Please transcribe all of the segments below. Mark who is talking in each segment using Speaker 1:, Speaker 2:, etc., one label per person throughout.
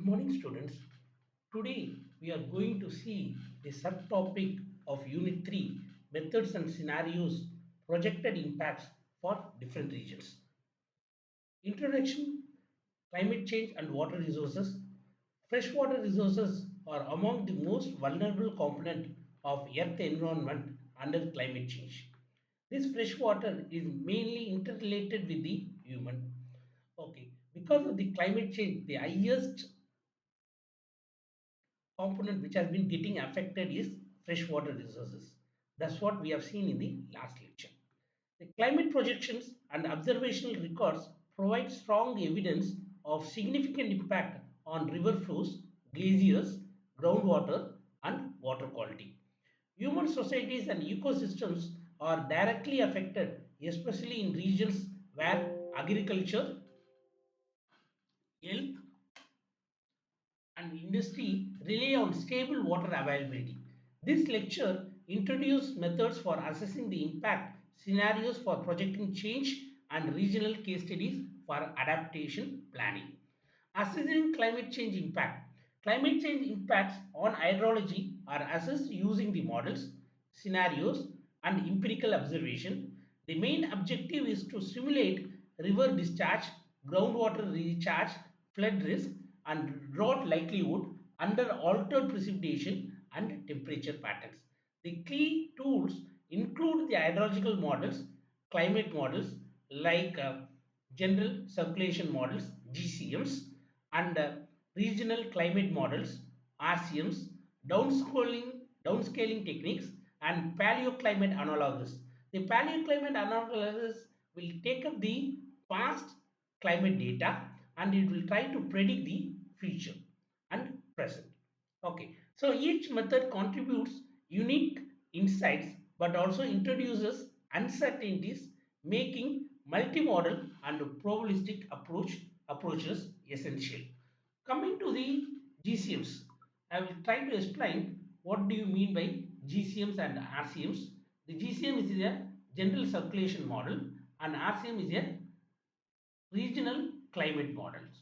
Speaker 1: morning, students. Today we are going to see the subtopic of Unit 3 Methods and Scenarios Projected Impacts for Different Regions. Introduction. Climate change and water resources. Freshwater resources are among the most vulnerable component of Earth environment under climate change. This freshwater is mainly interrelated with the human. Okay, because of the climate change, the highest component which has been getting affected is freshwater resources. That's what we have seen in the last lecture. The climate projections and observational records provide strong evidence of significant impact on river flows, glaciers, groundwater, and water quality. Human societies and ecosystems are directly affected, especially in regions where agriculture, health, and industry rely on stable water availability. This lecture introduced methods for assessing the impact, scenarios for projecting change, and regional case studies for adaptation planning. Assessing climate change impact. Climate change impacts on hydrology are assessed using the models, scenarios, and empirical observation. The main objective is to simulate river discharge, groundwater recharge, flood risk, and drought likelihood under altered precipitation and temperature patterns. The key tools include the hydrological models, climate models like general circulation models, GCMs, and regional climate models, RCMs, downscaling, downscaling techniques, and paleoclimate analogs. The paleoclimate analogs will take up the past climate data and it will try to predict the future and present. Okay, so each method contributes unique insights but also introduces uncertainties, making multimodal and probabilistic approaches essential. Coming to the GCMs, I will try to explain what do you mean by GCMs and RCMs. The GCM is a general circulation model and RCM is a regional climate models.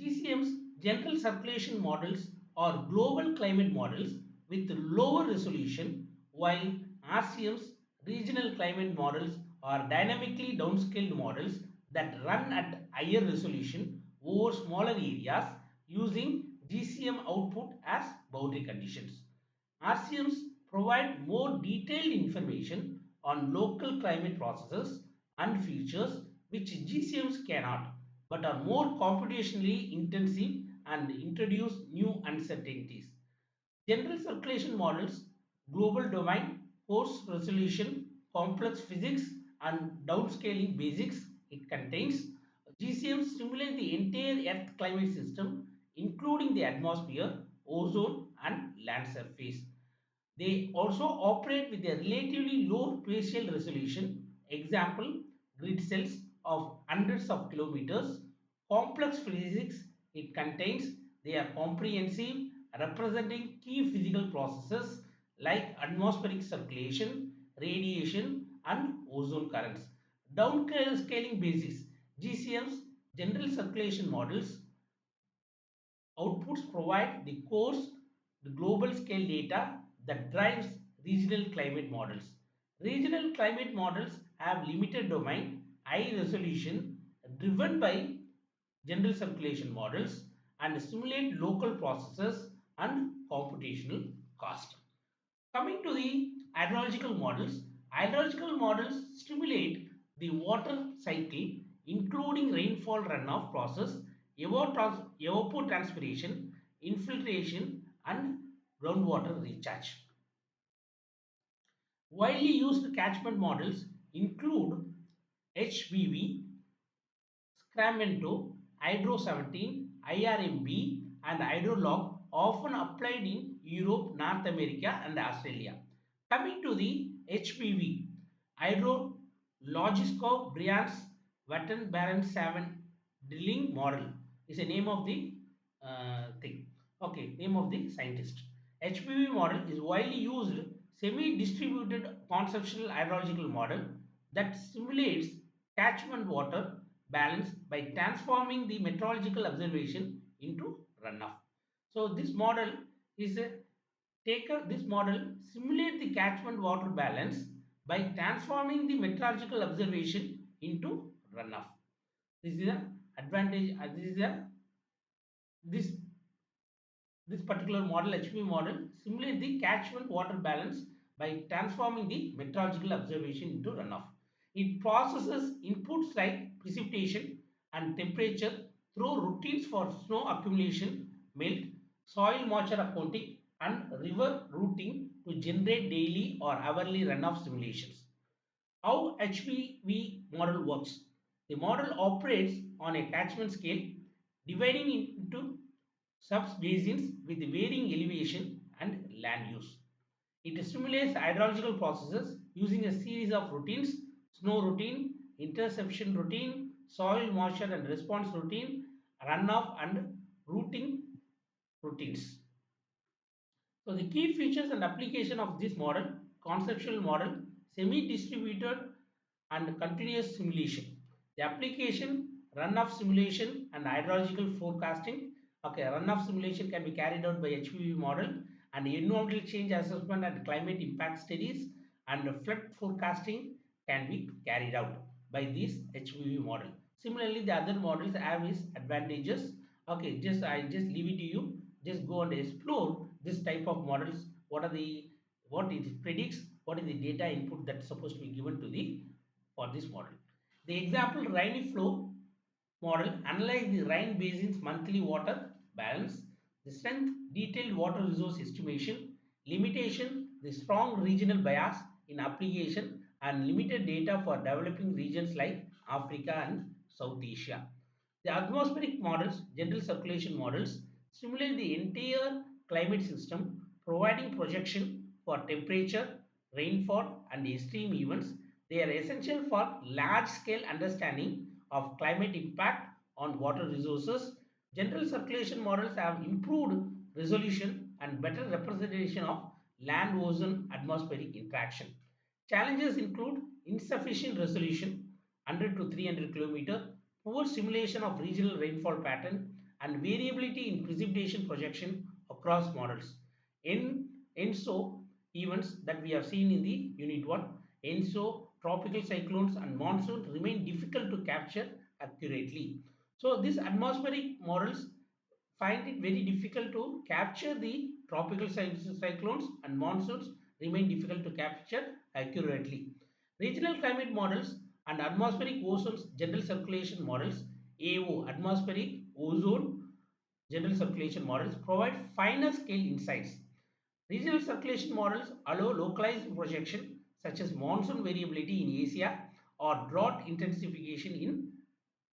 Speaker 1: GCMs, general circulation models, are global climate models with lower resolution, while RCMs, regional climate models, are dynamically downscaled models that run at higher resolution over smaller areas using GCM output as boundary conditions. RCMs provide more detailed information on local climate processes and features which GCMs cannot, but are more computationally intensive and introduce new uncertainties. General circulation models, global domain, coarse resolution, complex physics, and downscaling basics it contains. GCMs simulate the entire Earth climate system, including the atmosphere, ozone, and land surface. They also operate with a relatively low spatial resolution, example, grid cells of hundreds of kilometers, complex physics it contains, they are comprehensive, representing key physical processes like atmospheric circulation, radiation, and ozone currents. Downscaling basics, GCMs, general circulation models, outputs provide the coarse, the global scale data that drives regional climate models. Regional climate models have limited domain, high resolution, driven by general circulation models and simulate local processes and computational cost. Coming to the hydrological models stimulate the water cycle including rainfall runoff process, evapotranspiration, infiltration and groundwater recharge. Widely used catchment models include HBV, Scramento, Hydro 17, IRMB, and Hydrolog, often applied in Europe, North America, and Australia. Coming to the HBV, Hydrologisko Brians Vatten Baron 7 drilling model is the name of the thing. Okay, name of the scientist. HBV model is widely used semi-distributed conceptual hydrological model that simulates catchment water balance by transforming the meteorological observation into runoff. So this model is a this model simulate the catchment water balance by transforming the meteorological observation into runoff. This is the advantage. This is the this this particular model, HV model, simulate the catchment water balance by transforming the meteorological observation into runoff. It processes inputs like precipitation and temperature through routines for snow accumulation, melt, soil moisture accounting, and river routing to generate daily or hourly runoff simulations. How HVV model works. The model operates on a catchment scale, dividing into sub-basins with varying elevation and land use. It simulates hydrological processes using a series of routines: snow routine, interception routine, soil moisture and response routine, runoff and routing routines. So the key features and application of this model: conceptual model, semi-distributed and continuous simulation. The application: runoff simulation and hydrological forecasting. Okay, runoff simulation can be carried out by HPV model, and environmental change assessment and climate impact studies and flood forecasting can be carried out by this HPV model. Similarly, the other models have its advantages. Okay, I just leave it to you. Just go and explore this type of models. What it predicts, what is the data input that's supposed to be given to the for this model. The example rainy flow model analyze the rain basin's monthly water balance, the strength, detailed water resource estimation, limitation, the strong regional bias in application, and limited data for developing regions like Africa and South Asia. The atmospheric models, general circulation models, simulate the entire climate system, providing projection for temperature, rainfall, and extreme events. They are essential for large-scale understanding of climate impact on water resources. General circulation models have improved resolution and better representation of land ocean atmospheric interaction. Challenges include insufficient resolution 100 to 300 km, poor simulation of regional rainfall pattern, and variability in precipitation projection across models. In ENSO events that we have seen in the Unit 1, ENSO, tropical cyclones and monsoon remain difficult to capture accurately. So these atmospheric models find it very difficult to capture the tropical cyclones, and monsoons remain difficult to capture accurately. Regional climate models and atmospheric ozone general circulation models, AO, atmospheric ozone general circulation models, provide finer scale insights. Regional circulation models allow localized projection such as monsoon variability in Asia or drought intensification in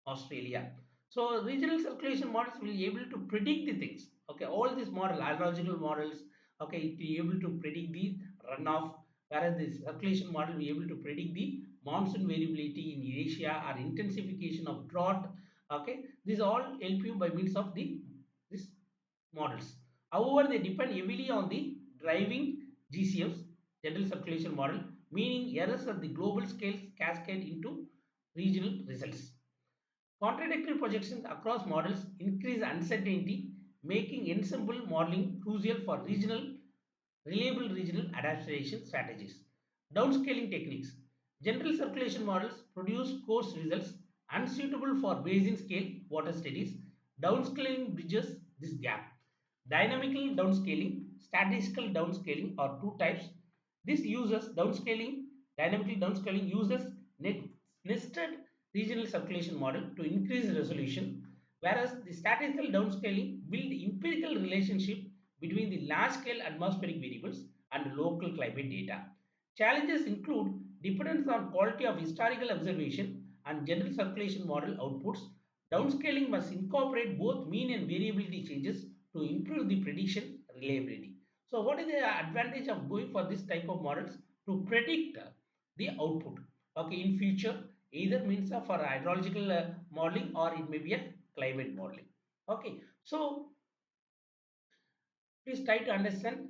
Speaker 1: Australia. So regional circulation models will be able to predict the things. Okay, all these models, hydrological models, okay, it will be able to predict the runoff, whereas the circulation model will be able to predict the monsoon variability in Asia or intensification of drought. Okay, these all help you by means of this models. However, they depend heavily on the driving GCFs, general circulation model, meaning errors at the global scale cascade into regional results. Contradictory projections across models increase uncertainty, making ensemble modeling crucial for reliable regional adaptation strategies. Downscaling techniques. General circulation models produce coarse results unsuitable for basin scale water studies. Downscaling bridges this gap. Dynamical downscaling, statistical downscaling are two types. This uses downscaling, dynamical downscaling uses nested regional circulation model to increase resolution, whereas the statistical downscaling build empirical relationship between the large scale atmospheric variables and local climate data. Challenges include dependence on quality of historical observation and general circulation model outputs. Downscaling must incorporate both mean and variability changes to improve the prediction reliability. So what is the advantage of going for this type of models? To predict the output, okay, in future, either means of for hydrological modeling, or it may be a climate modeling. Okay, so please try to understand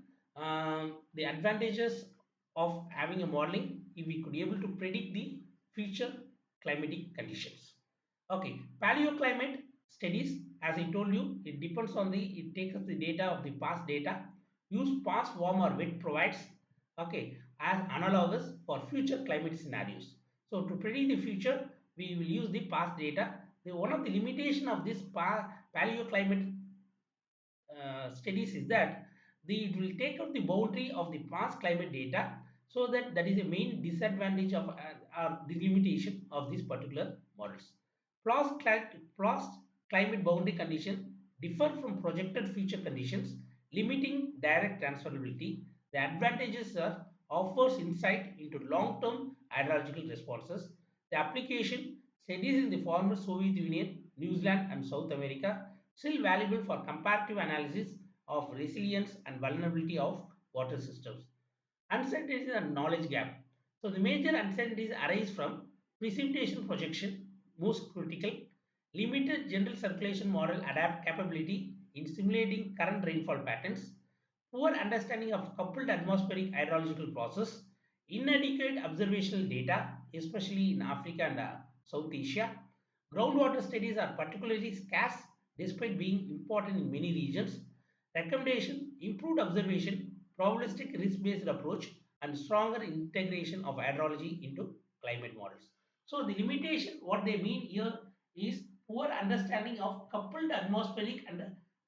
Speaker 1: the advantages of having a modeling if we could be able to predict the future climatic conditions. Okay, paleoclimate studies, as I told you, it depends on it takes the data of the past data, use past warm or wet provides, okay, as analogus for future climate scenarios. So to predict the future, we will use the past data. One of the limitation of this paleoclimate studies is that it will take out the boundary of the past climate data, so that is a main disadvantage of the limitation of these particular models. Past climate boundary conditions differ from projected future conditions, limiting direct transferability. The advantages are offers insight into long-term hydrological responses. The application studies in the former Soviet Union, New Zealand, and South America still valuable for comparative analysis of resilience and vulnerability of water systems. Uncertainties and knowledge gap. So the major uncertainties arise from precipitation projection, most critical, limited general circulation model adapt capability in simulating current rainfall patterns, poor understanding of coupled atmospheric hydrological process, inadequate observational data, especially in Africa and South Asia. Groundwater studies are particularly scarce despite being important in many regions. Recommendation: improved observation, probabilistic risk-based approach, and stronger integration of hydrology into climate models. So the limitation, what they mean here is poor understanding of coupled atmospheric and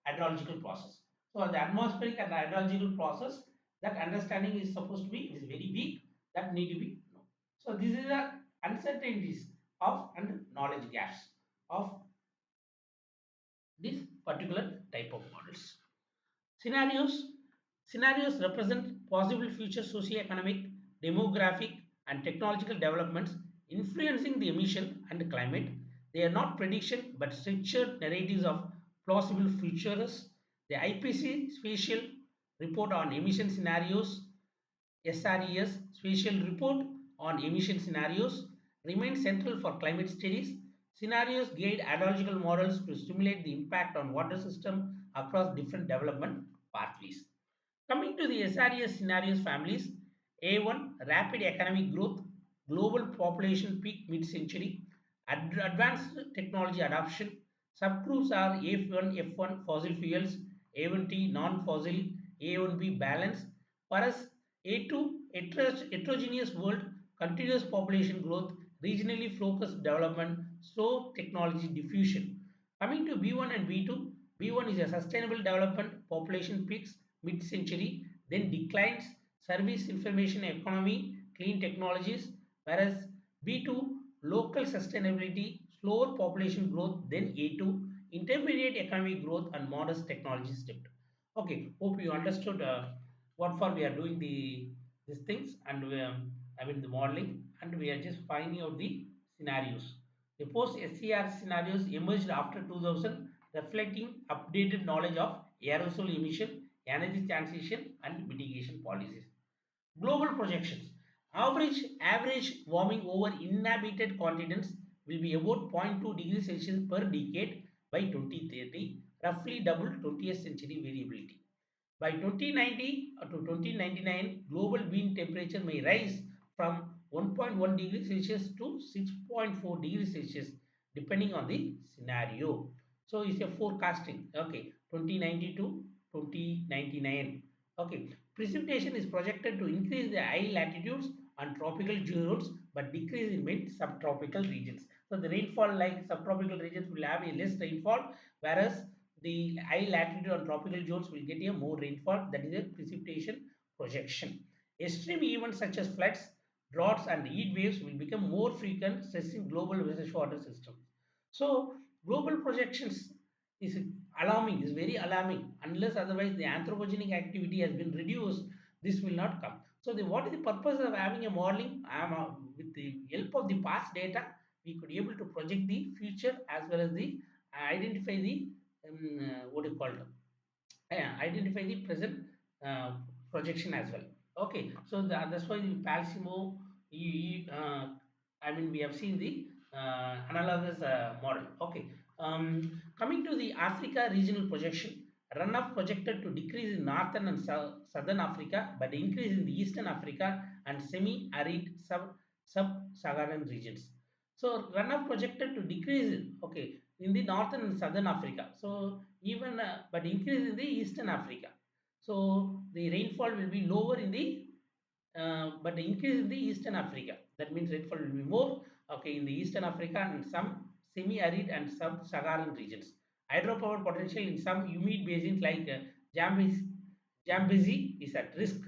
Speaker 1: hydrological process. So the atmospheric and hydrological process, that understanding is supposed to be is very weak, that need to be known. So this is the uncertainties of and knowledge gaps of this particular type of models. Scenarios. Scenarios represent possible future socio-economic, demographic, and technological developments influencing the emission and climate. They are not prediction but structured narratives of plausible futures. The IPC Spatial Report on Emission Scenarios SRES Spatial Report on Emission Scenarios remains central for climate studies. Scenarios guide hydrological models to simulate the impact on water system across different development pathways. Coming to the SRES scenarios families, A1 rapid economic growth, global population peak mid-century, advanced technology adoption. Subgroups are A1 F1 fossil fuels, A1T non-fossil, A1B balance. For us, A2 heterogeneous world, continuous population growth, regionally focused development, slow technology diffusion. Coming to B1 and B2, B1 is a sustainable development, population peaks mid-century, then declines, service information economy, clean technologies, whereas B2 local sustainability, slower population growth, then A2 intermediate economic growth and modest technology shift. Okay, hope you understood what for we are doing these things, and I mean the modeling, and we are just finding out the scenarios. The post SCR scenarios emerged after 2000, reflecting updated knowledge of aerosol emission, energy transition, and mitigation policies. Global projections. Average warming over inhabited continents will be about zero point 0.2 degrees Celsius per decade by 2030, roughly double 20th century variability. By 2090 to 2099, global mean temperature may rise from 1.1 degrees Celsius to 6.4 degrees Celsius depending on the scenario. So it's a forecasting. Okay, 2090 to 2099. Okay, precipitation is projected to increase the high latitudes and tropical zones but decrease in mid subtropical regions. So the rainfall like subtropical regions will have a less rainfall, whereas the high latitude and tropical zones will get a more rainfall. That is a precipitation projection. Extreme events such as floods, droughts, and heat waves will become more frequent, stressing global water systems. So global projections is alarming, is very alarming. Unless otherwise the anthropogenic activity has been reduced, this will not come. So what is the purpose of having a modeling? With the help of the past data, we could be able to project the future as well as the identify the what you call it, identify the present uh, projection as well. Okay, so that's why in Palsimo, I mean we have seen the analogous model. Okay, coming to the Africa regional projection, runoff projected to decrease in northern and southern Africa, but increase in the eastern Africa and semi-arid sub-Saharan regions. So runoff projected to decrease, okay, in the northern and southern Africa. So even but increase in the eastern Africa. So the rainfall will be lower in the but increase in the eastern Africa. That means rainfall will be more, okay, in the eastern Africa and some semi-arid and sub-Saharan regions. Hydropower potential in some humid basins like Zambezi is at risk.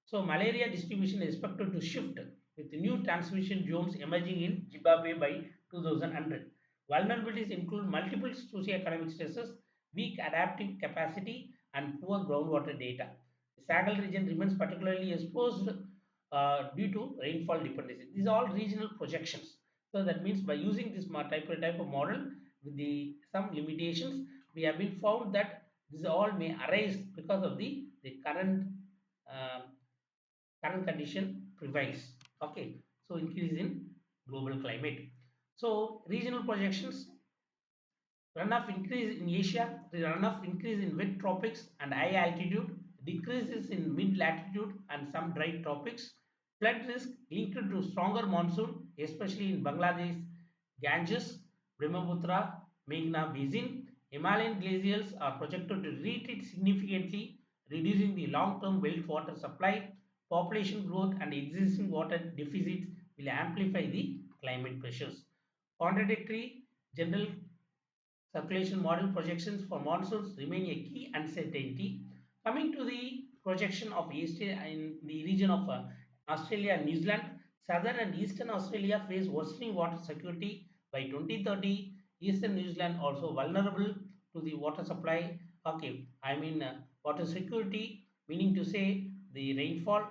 Speaker 1: So malaria distribution is expected to shift with new transmission zones emerging in Zimbabwe by 2100. Vulnerabilities include multiple socioeconomic stresses, weak adaptive capacity, and poor groundwater data. The Sahel region remains particularly exposed due to rainfall dependency. These are all regional projections. So that means by using this type of model with the some limitations, we have been found that this all may arise because of the uh, current condition prevails. Okay, so increase in global climate. So regional projections: runoff increase in Asia, the runoff increase in wet tropics and high altitude, decreases in mid latitude and some dry tropics, flood risk linked to stronger monsoon, especially in Bangladesh, Ganges, Brahmaputra, Meghna basin. Himalayan glaciers are projected to retreat significantly, reducing the long-term water supply. Population growth and existing water deficits will amplify the climate pressures. Contradictory general circulation model projections for monsoons remain a key uncertainty. Coming to the projection of east in the region of Australia and New Zealand, southern and eastern Australia face worsening water security by 2030. Eastern New Zealand also vulnerable to the water supply. Okay, I mean water security, meaning to say the rainfall,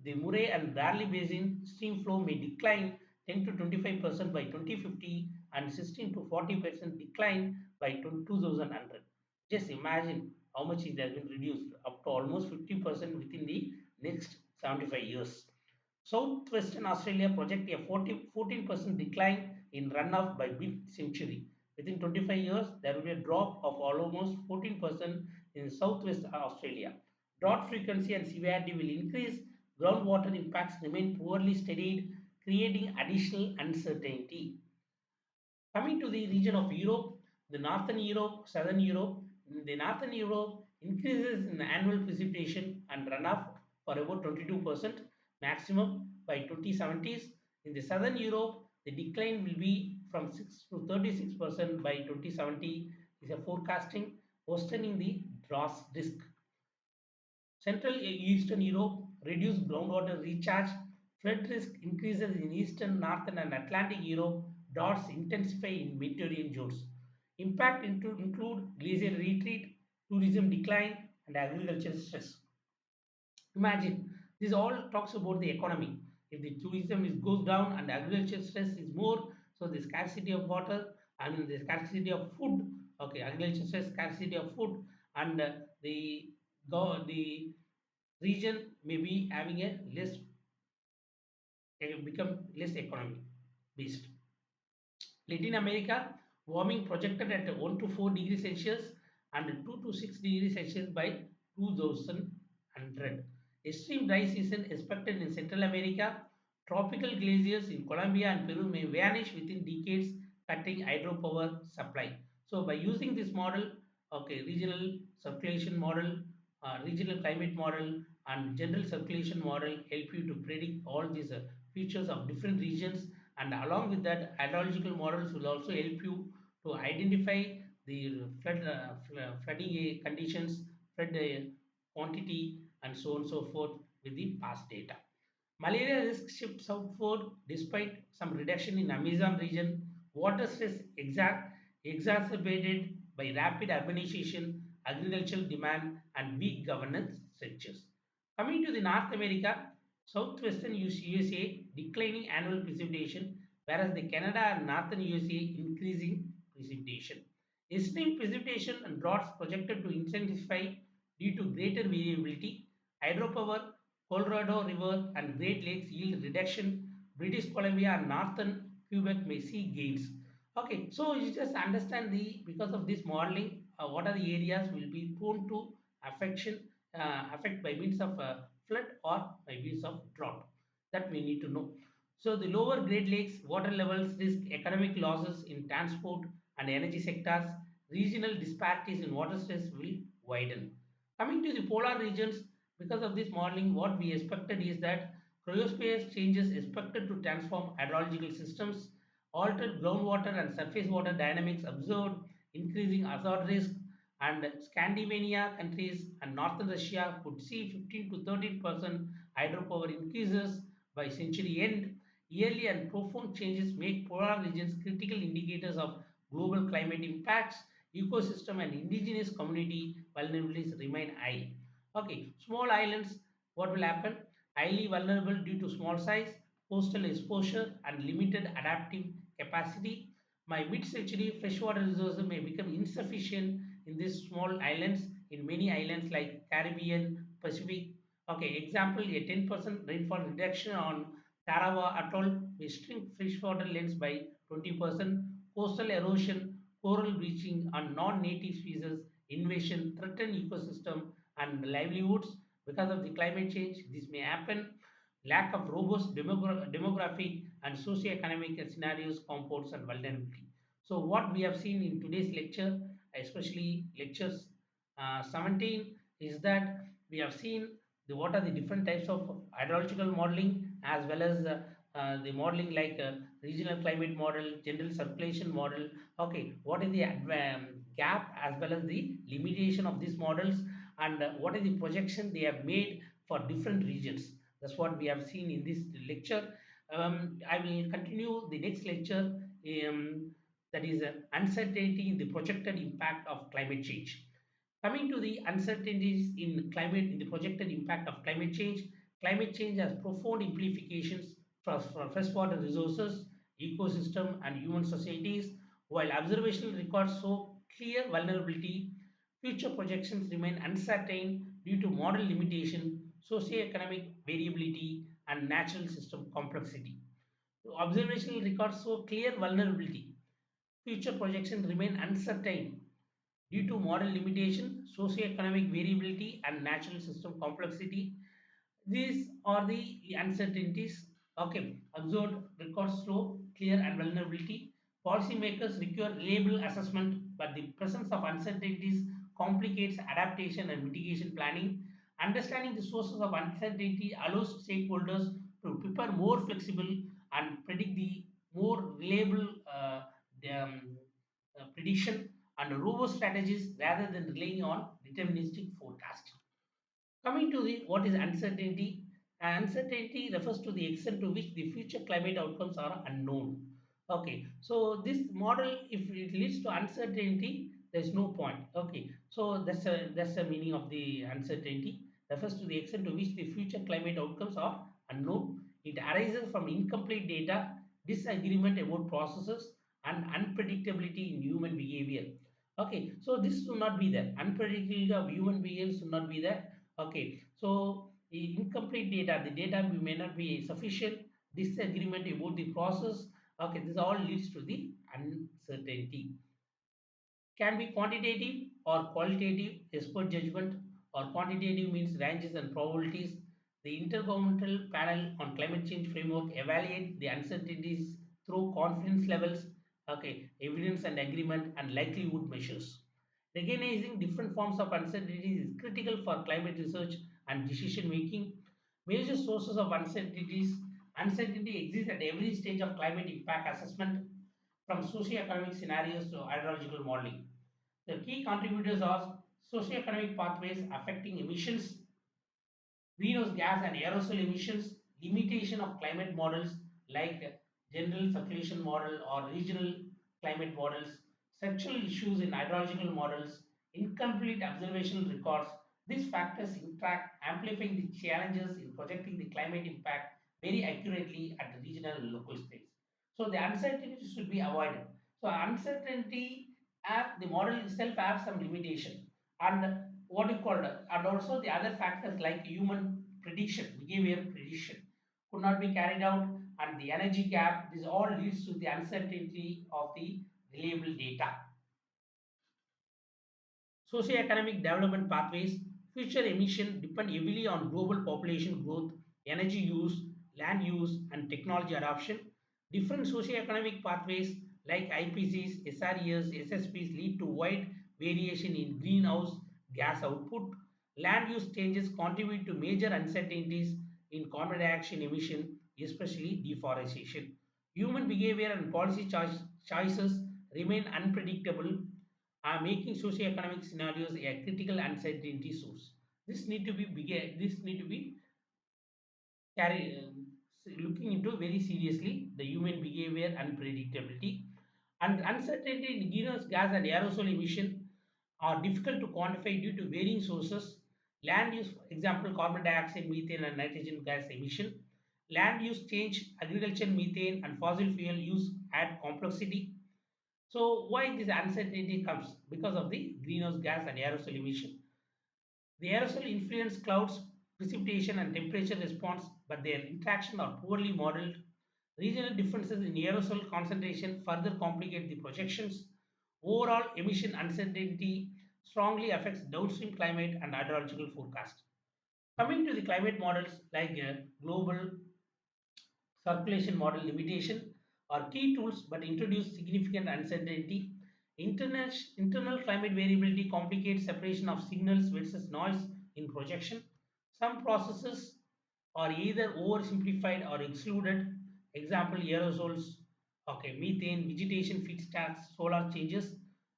Speaker 1: the Murray and Darley Basin stream flow may decline 10 to 25% by 2050 and 16 to 40% decline by 2100. Just imagine how much it has been reduced up to almost 50% within the next 75 years. Southwestern Australia project a 14% decline in runoff by mid-century. Within 25 years, there will be a drop of almost 14% in Southwest Australia. Drought frequency and severity will increase. Groundwater impacts remain poorly studied, creating additional uncertainty. Coming to the region of Europe, the Northern Europe, Southern Europe, the Northern Europe increases in annual precipitation and runoff for about 22% maximum by 2070s. In the Southern Europe, the decline will be from 6 to 36% by 2070 is a forecasting, worsening the drought risk. Central Eastern Europe reduced groundwater recharge, flood risk increases in Eastern, Northern, and Atlantic Europe, droughts intensify in Mediterranean zones. Impact include glacier retreat, tourism decline, and agricultural stress. Imagine this all talks about the economy. If the tourism is goes down and agricultural stress is more, so the scarcity of water and the scarcity of food. Okay, agricultural stress, scarcity of food, and the region may be having a less become less economy based. Latin America, warming projected at 1 to 4 degrees Celsius and 2 to 6 degrees Celsius by 2100. Extreme dry season expected in Central America. Tropical glaciers in Colombia and Peru may vanish within decades, cutting hydropower supply. So, by using this model, okay, regional circulation model, regional climate model, and general circulation model help you to predict all these features of different regions, and along with that hydrological models will also help you to identify the flooding conditions, flood quantity, and so on and so forth with the past data. Malaria risk shifts southward despite some reduction in Amazon region. Water stress exacerbated by rapid urbanization, agricultural demand, and weak governance structures. Coming to the North America, southwestern USA declining annual precipitation, whereas the Canada and northern USA increasing precipitation. Extreme precipitation and droughts projected to intensify due to greater variability. Hydropower, Colorado River and Great Lakes yield reduction. British Columbia and northern Quebec may see gains. Okay, so you just understand the because of this modeling, what are the areas will be prone to affect by means of flood or by means of drought. That we need to know. So the lower Great Lakes water levels risk economic losses in transport and energy sectors. Regional disparities in water stress will widen. Coming to the polar regions, because of this modeling, what we expected is that cryosphere changes expected to transform hydrological systems, altered groundwater and surface water dynamics observed, increasing hazard risk, and Scandinavia countries and northern Russia could see 15 to 13% hydropower increases by century end. Yearly and profound changes make polar regions critical indicators of global climate impacts, ecosystem and indigenous community vulnerabilities remain high. Okay, small islands, what will happen? Highly vulnerable due to small size, coastal exposure, and limited adaptive capacity. By mid-century, freshwater resources may become insufficient in these small islands. In many islands like Caribbean, Pacific. Okay, example: a 10% rainfall reduction on Tarawa Atoll may shrink freshwater lengths by 20%. Coastal erosion, coral bleaching, and non-native species invasion threaten ecosystem and livelihoods because of the climate change. This may happen. Lack of robust demographic and socio-economic scenarios compounds and vulnerability. So what we have seen in today's lecture, especially lectures 17, is that we have seen what are the different types of hydrological modeling, as well as the modeling like regional climate model, general circulation model. Okay, what is the gap as well as the limitation of these models, and what is the projection they have made for different regions. That's what we have seen in this lecture. I will continue the next lecture, that is uncertainty in the projected impact of climate change. Coming to the uncertainties in climate, in the projected impact of climate change has profound implications for freshwater resources, ecosystem, and human societies. While observational records show clear vulnerability, future projections remain uncertain due to model limitation, socioeconomic variability, and natural system complexity. Observational records show clear vulnerability. Future projections remain uncertain due to model limitation, socioeconomic variability, and natural system complexity. These are the uncertainties. Okay, observed records slow, clear, and vulnerability. Policymakers require reliable assessment, but the presence of uncertainties complicates adaptation and mitigation planning. Understanding the sources of uncertainty allows stakeholders to prepare more flexible and predict the more reliable prediction and robust strategies rather than relying on deterministic forecasting. Coming to the what is uncertainty? Uncertainty refers to the extent to which the future climate outcomes are unknown. Okay, so this model, if it leads to uncertainty, there's no point. Okay, so that's the meaning of the uncertainty. Refers to the extent to which the future climate outcomes are unknown. It arises from incomplete data, disagreement about processes, and unpredictability in human behavior. Okay, so this should not be there. Unpredictability of human behavior should not be there. Okay, so the incomplete data, the data may not be sufficient, disagreement about the process. Okay, this all leads to the uncertainty. Can be quantitative or qualitative expert judgment, or quantitative means ranges and probabilities. The Intergovernmental Panel on Climate Change Framework evaluate the uncertainties through confidence levels, okay, evidence and agreement, and likelihood measures. Recognizing different forms of uncertainties is critical for climate research and decision making. Major sources of uncertainties. Uncertainty exists at every stage of climate impact assessment, from socioeconomic scenarios to hydrological modeling. The key contributors are socioeconomic pathways affecting emissions, greenhouse gas and aerosol emissions, limitation of climate models like general circulation model or regional climate models, structural issues in hydrological models, incomplete observational records. These factors interact, amplifying the challenges in projecting the climate impact very accurately at the regional and local states. So the uncertainty should be avoided. So uncertainty the model itself has some limitation, and what you call it, and also the other factors like human prediction, behavior prediction could not be carried out, and the energy gap. This all leads to the uncertainty of the reliable data. Socioeconomic development pathways. Future emission depend heavily on global population growth, energy use, land use, and technology adoption. Different socioeconomic pathways like IPCs, SREs, SSPs lead to wide variation in greenhouse gas output. Land use changes contribute to major uncertainties in carbon dioxide emission, especially deforestation. Human behavior and policy choices remain unpredictable, making socioeconomic scenarios a critical uncertainty source. This need to be carry, looking into very seriously the human behavior unpredictability and uncertainty in greenhouse gas and aerosol emission are difficult to quantify due to varying sources. Land use, for example, carbon dioxide, methane, and nitrogen gas emission. Land use change, agriculture, methane, and fossil fuel use add complexity. So, why this uncertainty comes? Because of the greenhouse gas and aerosol emission. The aerosol influence clouds, precipitation, and temperature response, but their interaction are poorly modeled. Regional differences in aerosol concentration further complicate the projections. Overall emission uncertainty strongly affects downstream climate and hydrological forecast. Coming to the climate models like global circulation model limitation are key tools but introduce significant uncertainty. Internal climate variability complicates separation of signals versus noise in projection. Some processes are either oversimplified or excluded. Example aerosols, okay, methane, vegetation feedstocks, solar changes.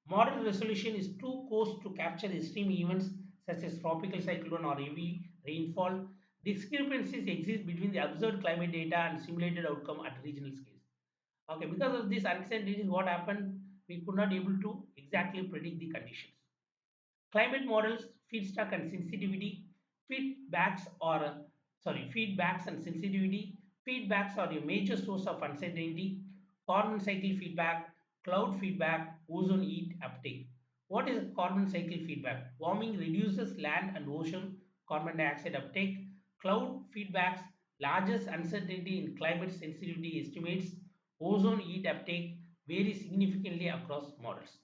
Speaker 1: Model resolution is too close to capture extreme events such as tropical cyclone or heavy rainfall. Discrepancies exist between the observed climate data and simulated outcome at regional scales. Okay, because of this uncertainty, what happened? We could not able to exactly predict the conditions. Climate models, feedstock and sensitivity, feedbacks or feedbacks and sensitivity. Feedbacks are a major source of uncertainty. Carbon cycle feedback, cloud feedback, ozone heat uptake. What is carbon cycle feedback? Warming reduces land and ocean carbon dioxide uptake. Cloud feedbacks, largest uncertainty in climate sensitivity estimates. Ozone heat uptake varies significantly across models.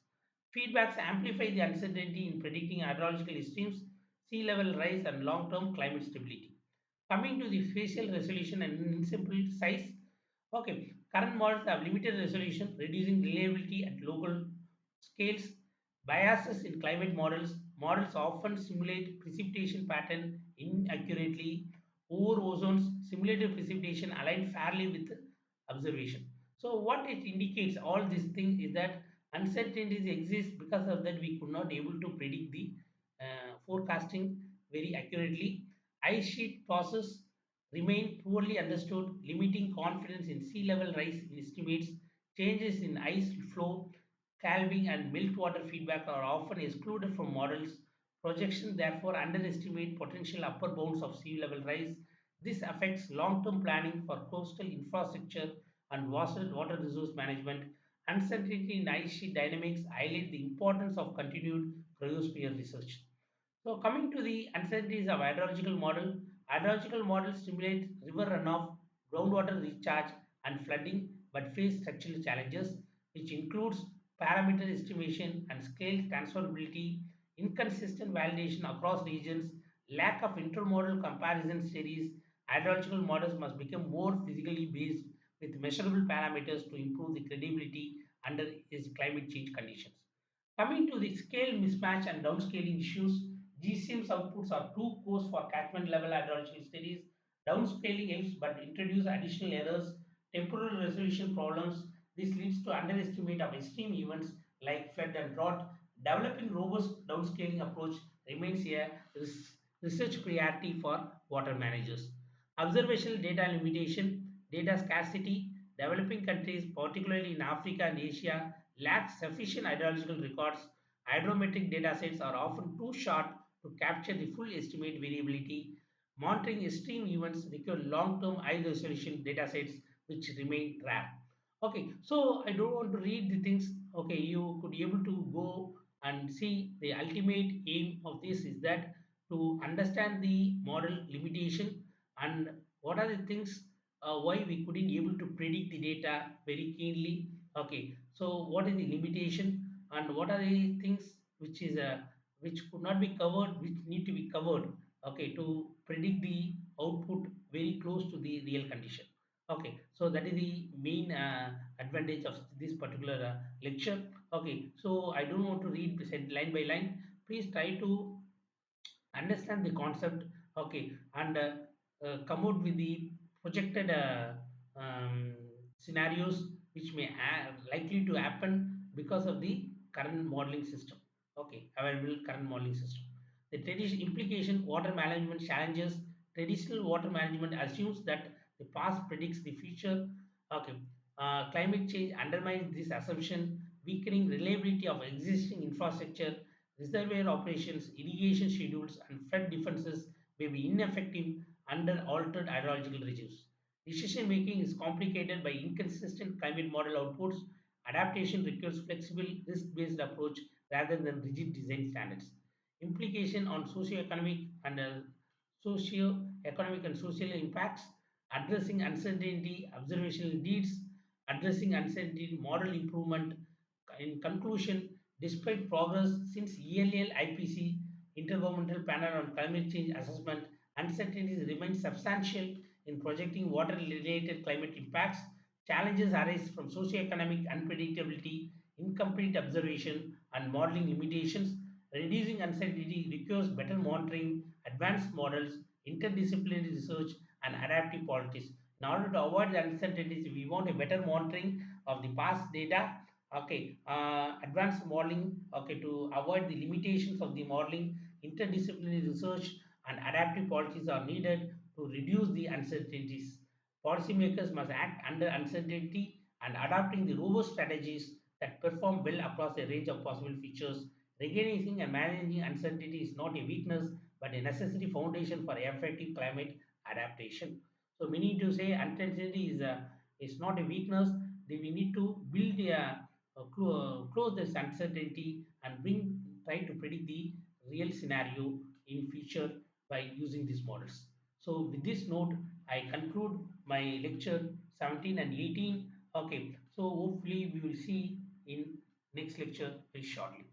Speaker 1: Feedbacks amplify the uncertainty in predicting hydrological extremes, sea level rise, and long term climate stability. Coming to the spatial resolution and simple size, okay, current models have limited resolution, reducing reliability at local scales. Biases in climate models. Models often simulate precipitation pattern inaccurately. Over ozones, simulated precipitation align fairly with observation. So what it indicates all these things is that uncertainties exist because of that we could not able to predict the forecasting very accurately. Ice sheet process remain poorly understood, limiting confidence in sea level rise estimates. Changes in ice flow, calving, and meltwater feedback are often excluded from models. Projections therefore underestimate potential upper bounds of sea level rise. This affects long-term planning for coastal infrastructure and water resource management. Uncertainty in ice sheet dynamics highlight the importance of continued cryosphere research. So coming to the uncertainties of hydrological models simulate river runoff, groundwater recharge, and flooding, but face structural challenges, which includes parameter estimation and scale transferability, inconsistent validation across regions, lack of intermodal comparison series. Hydrological models must become more physically based with measurable parameters to improve the credibility under its climate change conditions. Coming to the scale mismatch and downscaling issues, GCM's outputs are too coarse for catchment level hydrological studies. Downscaling helps but introduce additional errors, temporal resolution problems. This leads to underestimate of extreme events like flood and drought. Developing robust downscaling approach remains a research priority for water managers. Observational data limitation, data scarcity. Developing countries, particularly in Africa and Asia, lack sufficient hydrological records. Hydrometric data sets are often too short to capture the full estimate variability. Monitoring extreme events require long-term high-resolution data sets which remain rare. Okay, so I don't want to read the things. Okay, you could be able to go and see the ultimate aim of this is that to understand the model limitation and what are the things why we couldn't able to predict the data very keenly. Okay, so what is the limitation and what are the things which is which could not be covered, which need to be covered, okay, to predict the output very close to the real condition. Okay, so that is the main advantage of this particular lecture. Okay, so I don't want to read said line by line. Please try to understand the concept, okay, and come out with the projected scenarios which may likely to happen because of the current modeling system, okay, available current modeling system. The traditional implication water management challenges. Traditional water management assumes that the past predicts the future. Okay, climate change undermines this assumption, weakening reliability of existing infrastructure. Reservoir operations, irrigation schedules, and flood defenses may be ineffective under altered hydrological regimes. Decision making is complicated by inconsistent climate model outputs. Adaptation requires flexible, risk based approach rather than rigid design standards. Implication on socio-economic and social impacts. Addressing uncertainty, observational needs. Addressing uncertainty, model improvement. In conclusion, despite progress since ELL IPC Intergovernmental Panel on Climate Change Assessment, uncertainties remain substantial in projecting water-related climate impacts. Challenges arise from socioeconomic unpredictability, incomplete observation, and modeling limitations. Reducing uncertainty requires better monitoring, advanced models, interdisciplinary research, and adaptive policies. In order to avoid the uncertainties, we want a better monitoring of the past data, okay, advanced modeling, okay, to avoid the limitations of the modeling. Interdisciplinary research and adaptive policies are needed to reduce the uncertainties. Policymakers must act under uncertainty and adopting the robust strategies that perform well across a range of possible features. Recognizing and managing uncertainty is not a weakness but a necessary foundation for effective climate adaptation. So we need to say uncertainty is not a weakness. We need to build close this uncertainty and try to predict the real scenario in future by using these models. So with this note, I conclude my lecture 17 and 18. Okay, so hopefully we will see in next lecture very shortly.